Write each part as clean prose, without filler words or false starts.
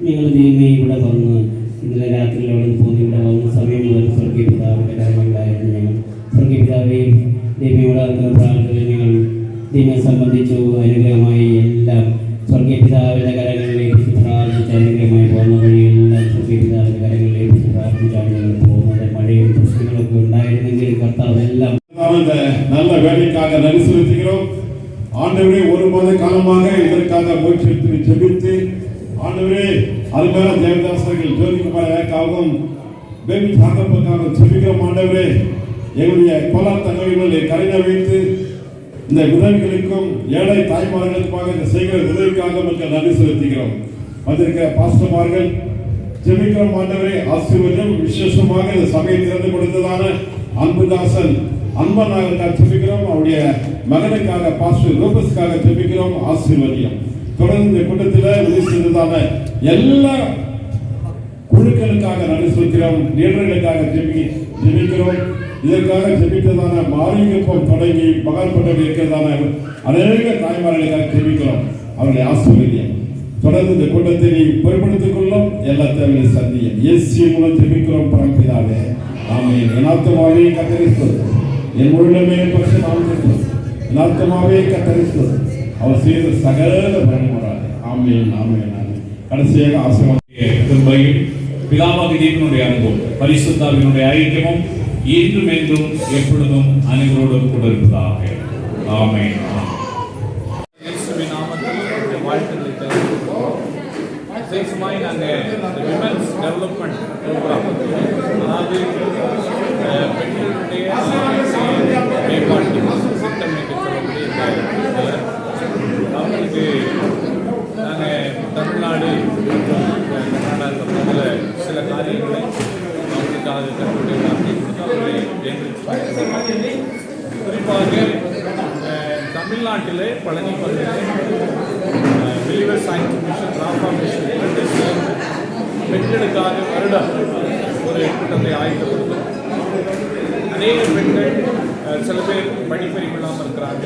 ഞങ്ങൾ ദൈവമേ ഇവിടെ വന്ന് ഇന്നലെ രാത്രി അവിടെ നിന്ന് പോയി ഇവിടെ വന്ന് സമയം മുതൽ സ്വർഗീയ പിതാവിൻ്റെ കാര്യങ്ങളിലായിരുന്നു. ഞങ്ങൾ സ്വർഗീയ പിതാവെ ദൈവയോടെ നടക്കുന്ന പ്രാർത്ഥന ഞങ്ങൾ ദൈവം സംബന്ധിച്ചു അനുഗ്രഹമായി എല്ലാം സ്വർഗീയ പിതാവിൻ്റെ കരങ്ങളിലേക്ക് പ്രാർത്ഥിച്ച് അനുഗ്രഹമായി പോകുന്ന വഴിയെല്ലാം സ്വർഗീയ പിതാവിൻ്റെ കരങ്ങളിലേക്ക് പ്രാർത്ഥിച്ചാണ് ഞങ്ങൾ പോകുന്നത്. മഴയും പ്രശ്നങ്ങളൊക്കെ ഉണ്ടായിരുന്നെങ്കിൽ கர்த்தாவே எல்லாம் நல்ல வேலைக்காக நன்றி செலுத்துகிறோம். ஆண்டவரே, ஒரு மாத காலமாக இதற்காக முயற்சி எடுத்து ஜெபித்து ஆண்டவரே அருமையான தேவதாசர்கள் ஜோதிக்குமாராகவும் பேபி சாந்தப்பக்காக ஜெபிக்கிறோம். ஆண்டவரே, எங்களுடைய கோலார் தங்கங்களை கரைய வைத்து இந்த உதவிகளுக்கும் ஏழை தாய்மார்களுக்குமாக இந்த செய்கிற உதவிக்காக மக்கள் நன்றி செலுத்துகிறோம். வந்திருக்கிற பாஸ்டர்மார்கள் ஜெபிக்கிறோம். ஆண்டவரே, ஆசீர்வாதம் விசேஷமாக இந்த சபையை திறந்து கொடுத்ததான அன்புதாசன் அன்பனாக ஜெபிக்கிறோம். அவருடைய மகனுக்காக பாஸ்டர் லோகஸ்க்காக ஜெபிக்கிறோம். ஆசீர்வாதம் தொடர்ந்து இந்த கூட்டத்தில் உதவி செய்ததான எல்லா குழுக்களுக்காக நன்றி செலுத்துகிறோம். லீடர்களுக்காக ஜெபிக்கிறோம். இதற்காக ஜெபித்ததான மாரியப்பம் தொடங்கி மகான்பட்டம் இருக்கிறதான அநேக தாய்மார்களுக்காக ஜெபிக்கிறோம். அவர்களை ஆசீர்வாதம் தொடர்ந்து இந்த கூட்டத்தை நீ பொறுப்படுத்திக் கொள்ளும். எல்லா தேவையை சந்தியும் இயேசு மூலம் ஜெபிக்கிறோம் பரம்பிதாவே, ஆமென். என் ஆத்துமாவே கர்த்தரை என் உள்ளமே பரிசுத்த நாமத்திற்கு என் ஆத்துமாவே கர்த்தரை அவர் செய்த சகல பரிமாறாது. ஆமென், ஆமென், ஆமென். கடைசியாக ஆசீர்வாதம் பிதாவாகிய தேவனுடைய அன்பும் பரிசுத்தாவினுடைய ஐக்கியமும் என்றும் என்றும் எப்பொழுதும் அனைவரோடும் கூட இருப்பதாக. ஆமென். விசேஷமாக நாங்கள் விமன்ஸ் டெவலப்மெண்ட் ப்ரோக்ராம், அதாவது பெண்களுடைய மேம்பாட்டு திட்டம் என்று சொல்லக்கூடிய அவங்களுக்கு நாங்கள் தமிழ்நாடு மற்றும் கர்நாடகத்தில் சில காரியங்களை அவங்களுக்காக கற்றுக்கொண்டு குறிப்பாக தமிழ்நாட்டில் பழனி பகுதியில் believers science mission Rafah mission பெண்களுக்காக வருடம் ஒரு கூட்டத்தை ஆயத்தப்படுத்தும். அநேக பெண்கள் சில பேர் படிப்பறிவு இல்லாமல் இருக்கிறாங்க,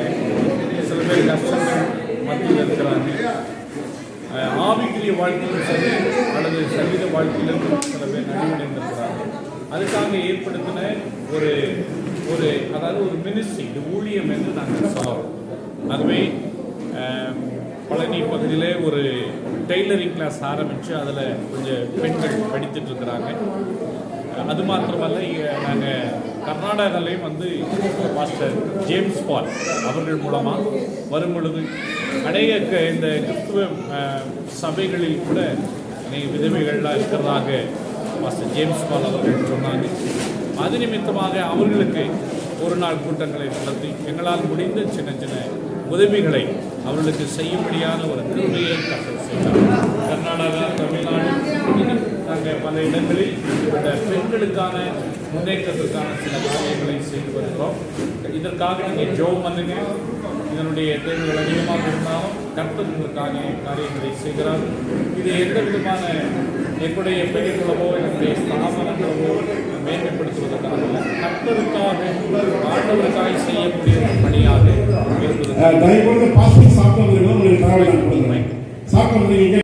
சில பேர் கஷ்டங்கள் மத்தியில் இருக்கிறாங்க. ஆவிக்குரிய வாழ்க்கையிலும் சரி அல்லது சரீர வாழ்க்கையிலும் சில பேர் நலிவடைந்திருக்கிறாங்க. அதுக்காக ஏற்படுத்தின ஒரு அதாவது ஒரு மினிஸ்ட்ரி, இது ஊழியம் என்று நாங்கள் சொல்லுவோம். ஆகவே பழனி பகுதியில் ஒரு டெய்லரிங் கிளாஸ் ஆரம்பித்து அதில் கொஞ்சம் பெண்கள் படித்துட்டு இருக்கிறாங்க. அது மாத்திரமல்ல, நாங்கள் கர்நாடகாலையும் மாஸ்டர் ஜேம்ஸ் பால் அவர்கள் மூலமாக வரும் பொழுது அநேக இந்த கிறிஸ்துவ சபைகளில் கூட அநேக விதவைகள்லாம் இருக்கிறதாக மாஸ்டர் ஜேம்ஸ் பால் அவர்கள் சொன்னாங்க. அது நிமித்தமாக அவர்களுக்கு ஒரு நாள் கூட்டங்களை நடத்தி எங்களால் முடிந்த சின்ன சின்ன உதவிகளை அவர்களுக்கு செய்யும்படியான ஒரு கிருபையை செய்தார். கர்நாடகா, தமிழ்நாடு, நாங்கள் பல இடங்களில் இந்த பெண்களுக்கான முன்னேற்றத்திற்கான சில காரியங்களை செய்து வருகிறோம். இதற்காக நீங்கள் ஜெபம் பண்ணுங்க. இதனுடைய தேவைகள் அதிகமாக இருந்தாலும் கர்த்தர்களுக்கான காரியங்களை செய்கிறார். இது எந்த விதமான எங்களுடைய பெரியகளவோ என்னுடைய ஸ்தாபனங்களவோ மேன்மைப்படுத்துவதற்காக கர்த்தருக்காக ஆண்டவருக்காக செய்யக்கூடிய பணியாக இருப்பது.